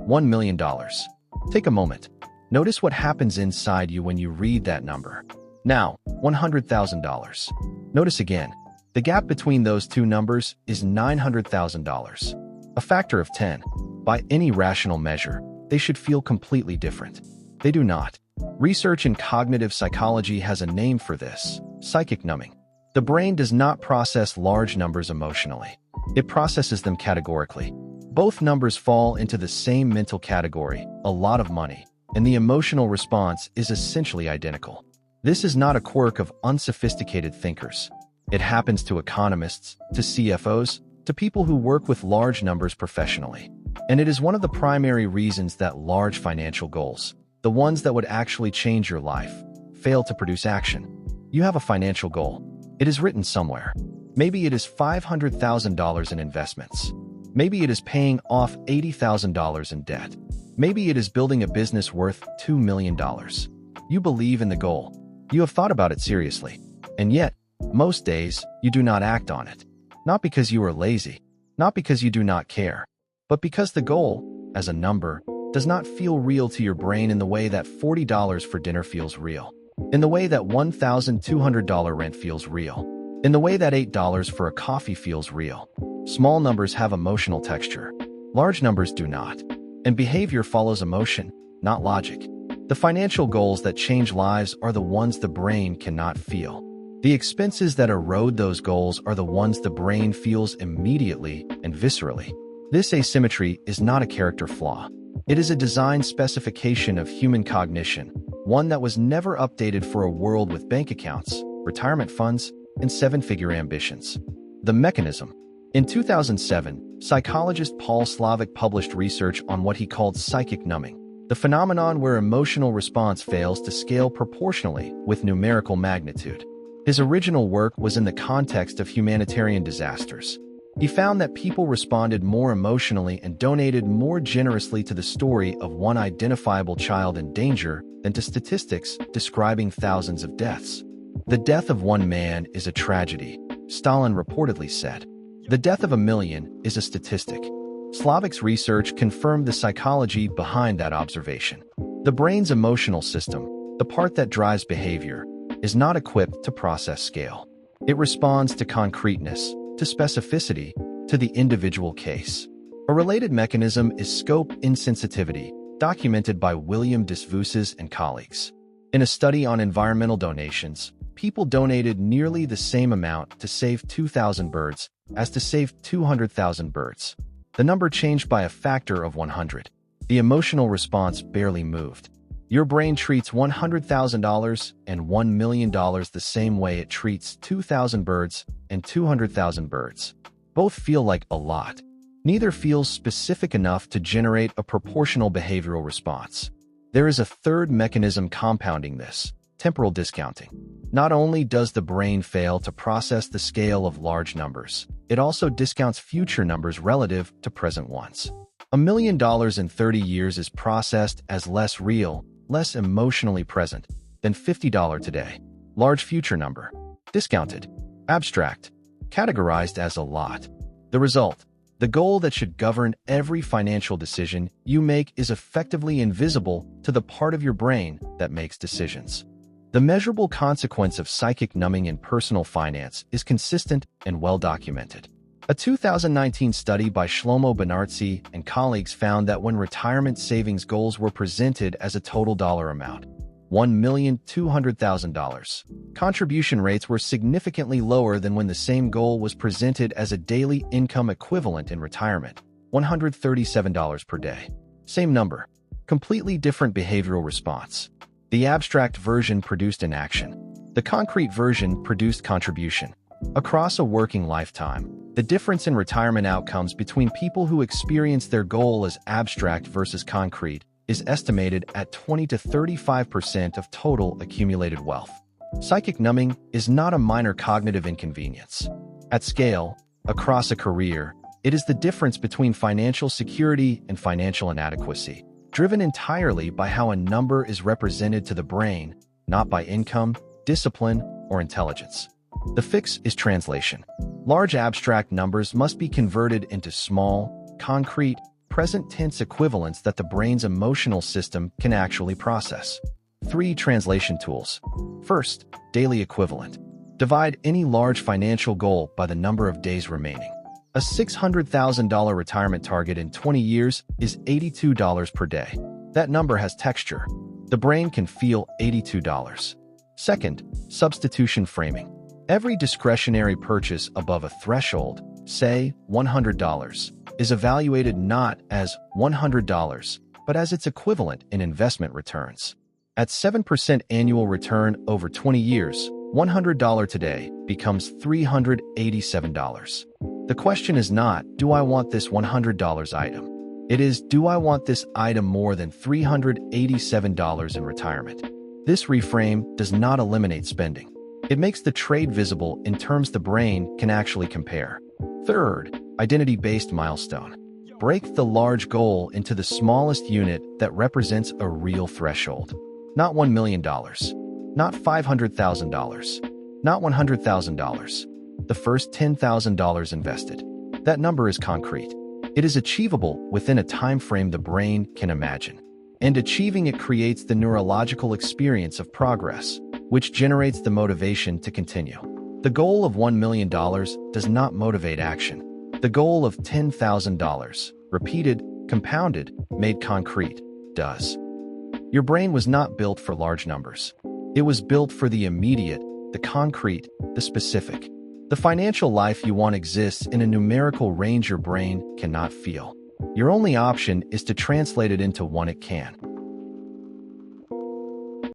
$1 million. Take a moment. Notice what happens inside you when you read that number. Now, $100,000. Notice again. The gap between those two numbers is $900,000. A factor of 10. By any rational measure, they should feel completely different. They do not. Research in cognitive psychology has a name for this: psychic numbing. The brain does not process large numbers emotionally. It processes them categorically. Both numbers fall into the same mental category, a lot of money, and the emotional response is essentially identical. This is not a quirk of unsophisticated thinkers. It happens to economists, to CFOs, to people who work with large numbers professionally. And it is one of the primary reasons that large financial goals, the ones that would actually change your life, fail to produce action. You have a financial goal. It is written somewhere. Maybe it is $500,000 in investments. Maybe it is paying off $80,000 in debt. Maybe it is building a business worth $2 million. You believe in the goal. You have thought about it seriously. And yet, most days, you do not act on it. Not because you are lazy, not because you do not care, but because the goal, as a number, does not feel real to your brain in the way that $40 for dinner feels real, in the way that $1,200 rent feels real, in the way that $8 for a coffee feels real. Small numbers have emotional texture. Large numbers do not. And behavior follows emotion, not logic. The financial goals that change lives are the ones the brain cannot feel. The expenses that erode those goals are the ones the brain feels immediately and viscerally. This asymmetry is not a character flaw. It is a design specification of human cognition, one that was never updated for a world with bank accounts, retirement funds, and seven-figure ambitions. The mechanism. In 2007, psychologist Paul Slovic published research on what he called psychic numbing, the phenomenon where emotional response fails to scale proportionally with numerical magnitude. His original work was in the context of humanitarian disasters. He found that people responded more emotionally and donated more generously to the story of one identifiable child in danger than to statistics describing thousands of deaths. The death of one man is a tragedy, Stalin reportedly said. The death of a million is a statistic. Slovic's research confirmed the psychology behind that observation. The brain's emotional system, the part that drives behavior, is not equipped to process scale. It responds to concreteness, to specificity, to the individual case. A related mechanism is scope insensitivity, documented by William Disvousses and colleagues. In a study on environmental donations, people donated nearly the same amount to save 2,000 birds as to save 200,000 birds. The number changed by a factor of 100. The emotional response barely moved. Your brain treats $100,000 and $1 million the same way it treats 2,000 birds and 200,000 birds. Both feel like a lot. Neither feels specific enough to generate a proportional behavioral response. There is a third mechanism compounding this: temporal discounting. Not only does the brain fail to process the scale of large numbers, it also discounts future numbers relative to present ones. $1 million in 30 years is processed as less real, less emotionally present than $50 today. Large future number. Discounted. Abstract. Categorized as a lot. The result. The goal that should govern every financial decision you make is effectively invisible to the part of your brain that makes decisions. The measurable consequence of psychic numbing in personal finance is consistent and well documented. A 2019 study by Shlomo Benartzi and colleagues found that when retirement savings goals were presented as a total dollar amount, $1,200,000, contribution rates were significantly lower than when the same goal was presented as a daily income equivalent in retirement, $137 per day. Same number. Completely different behavioral response. The abstract version produced inaction. The concrete version produced contribution. Across a working lifetime, the difference in retirement outcomes between people who experience their goal as abstract versus concrete is estimated at 20 to 35% of total accumulated wealth. Psychic numbing is not a minor cognitive inconvenience. At scale, across a career, it is the difference between financial security and financial inadequacy, driven entirely by how a number is represented to the brain, not by income, discipline, or intelligence. The fix is translation. Large abstract numbers must be converted into small, concrete, present tense equivalents that the brain's emotional system can actually process. 3 translation tools. First, daily equivalent. Divide any large financial goal by the number of days remaining. A $600,000 retirement target in 20 years is $82 per day. That number has texture. The brain can feel $82. Second, substitution framing. Every discretionary purchase above a threshold, say $100, is evaluated not as $100, but as its equivalent in investment returns. At 7% annual return over 20 years, $100 today becomes $387. The question is not, do I want this $100 item? It is, do I want this item more than $387 in retirement? This reframe does not eliminate spending. It makes the trade visible in terms the brain can actually compare. Third, identity-based milestone. Break the large goal into the smallest unit that represents a real threshold. Not $1 million, not $500,000, not $100,000. The first $10,000 invested. That number is concrete. It is achievable within a time frame the brain can imagine. And achieving it creates the neurological experience of progress, which generates the motivation to continue. The goal of $1 million does not motivate action. The goal of $10,000, repeated, compounded, made concrete, does. Your brain was not built for large numbers. It was built for the immediate, the concrete, the specific. The financial life you want exists in a numerical range your brain cannot feel. Your only option is to translate it into one it can.